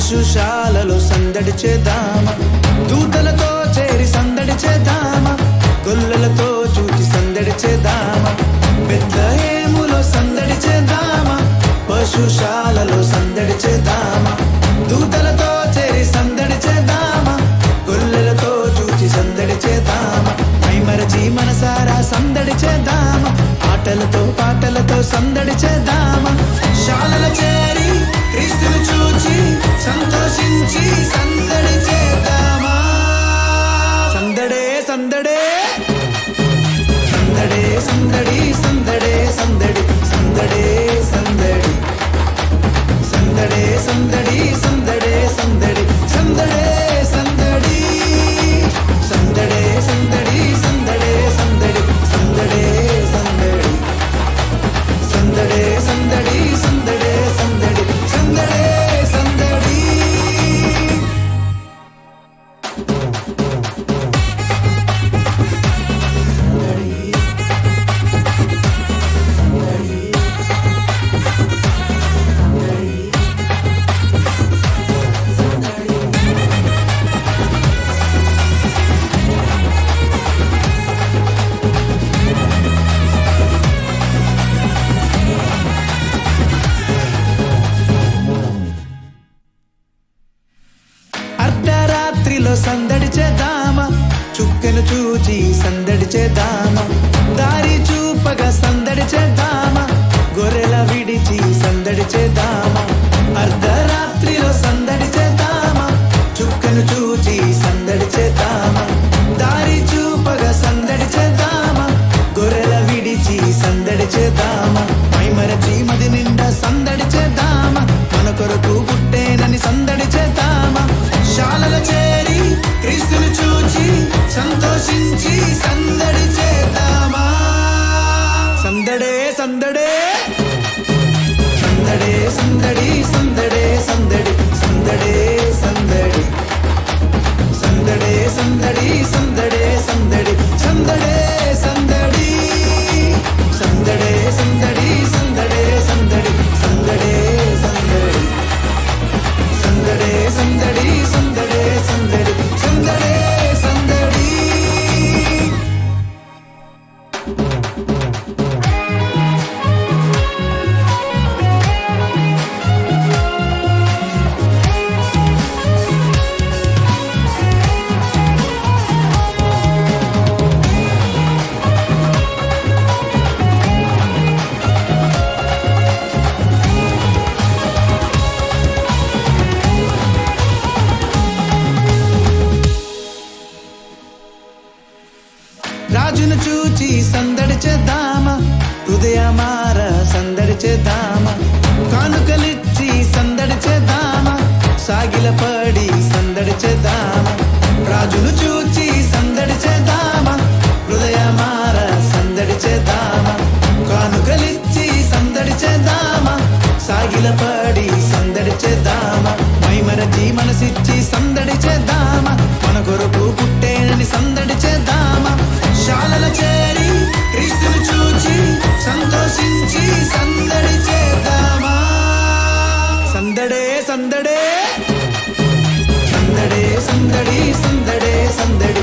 పశుశాలలో సందడి చేద్దామా, దూతలతో చేరి సందడి చేద్దామా, గొల్లలతో చూచి సందడి చేద్దామా, బెత్లెహేములో సందడి చేద్దామా, పశుశాలలో సందడి చేద్దామా, దూతలతో చేరి సందడి చేద్దామా, గొల్లలతో చూచి సందడి చేద్దామా, మైమరచి మనసారా సందడి చేద్దామా, ఆటలతో పాటలతో సందడి చేద్దామా, శాలల చేరి క్రీస్తును చూచి సంతోషించి సందడి చేద్దామా. సందడే సందడే సందడే సందడి సందడే సందడి సందడే సందడి సందడే సందడి సందడే సందడి సందడే సందడి సందడే సందడి సందడే సందడి సందడే సందడి సందడే సందడి సందడే సందడి సందడే సందడి. అర్ధరాత్రిలో సందడి చేద్దామా, చుక్కను చూచి సందడి చేద్దామా, దారి చూపగా సందడి చేద్దామా, గొర్రెల విడిచి సందడి చేద్దామా, అర్ధరాత్రిలో సందడి చేద్దామా, చుక్కను చూచి సందడి చేద్దామా, దారి చూపగా సందడి చేద్దామా, గొర్రెల విడిచి సందడి చేద్దామా, మైమరచి మది నిండా సందడి చేద్దామా, మన కొరకు పుట్టేనని సందడి చేద్దామా, శాలల చేరి క్రీస్తును చూచి సంతోషించి సందడి చేద్దామా. సందడే సందడే సందడే సందడి సందడే సందడి సందడే సందడి సందడే సందడి సందడే సందడి సందడే సందడి సందడే సందడి సందడే సందడి సందడే సందడి సందడే సందడి సందడే సందడి సందడే సందడి. రాజును చూచి సందడి చేద్దామా, హృదయమార సందడి చేద్దామా, కానుకలిచ్చి సందడి చేద్దామా, సాగిల పడి సందడి చేద్దామా, రాజును చూచి సందడి చేద్దామా, హృదయమార సందడి చేద్దామా, కానుకలిచ్చి సందడి చేద్దామా, సాగిల పడి సందడి చేద్దామా, మైమరచి మనసిచ్చి సందడి చేద్దామా, మన కొరకు పుట్టేనని సందడి చేద్దామా, శాలల చేరి క్రీస్తును చూచి సంతోషించి సందడి చేద్దామా. సందడే సందడే సందడే సందడి సందడే సందడి